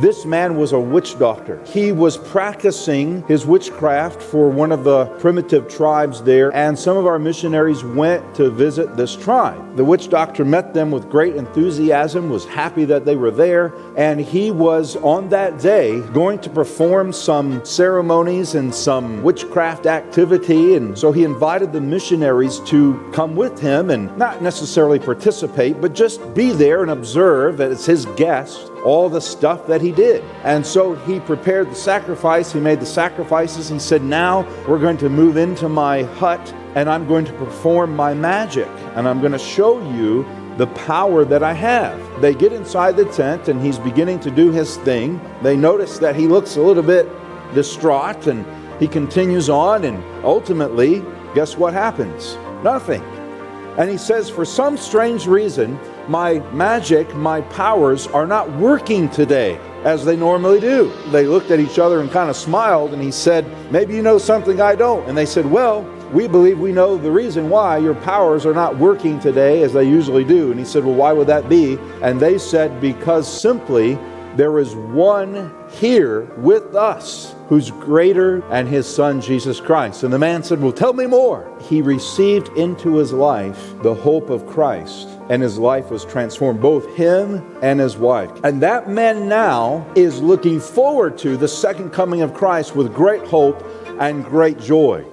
This man was a witch doctor. He was practicing his witchcraft for one of the primitive tribes there, and some of our missionaries went to visit this tribe. The witch doctor met them with great enthusiasm, was happy that they were there, and he was on that day going to perform some ceremonies and some witchcraft activity, and so he invited the missionaries to come with him and not necessarily participate, but just be there and observe that it's his guest, all the stuff that he did. And so he prepared the sacrifice, he made the sacrifices, he said, now we're going to move into my hut and I'm going to perform my magic and I'm going to show you the power that I have. They get inside the tent and he's beginning to do his thing. They notice that he looks a little bit distraught and he continues on, and ultimately, guess what happens? Nothing. And he says, for some strange reason, my magic, my powers are not working today as they normally do. They looked at each other and kind of smiled, and he said, maybe you know something I don't. And they said, well, we believe we know the reason why your powers are not working today as they usually do. And he said, well, why would that be? And they said, because simply there is one here with us who's greater than his son Jesus Christ. And the man said, well, tell me more. He received into his life the hope of Christ, and his life was transformed, both him and his wife. And that man now is looking forward to the second coming of Christ with great hope and great joy.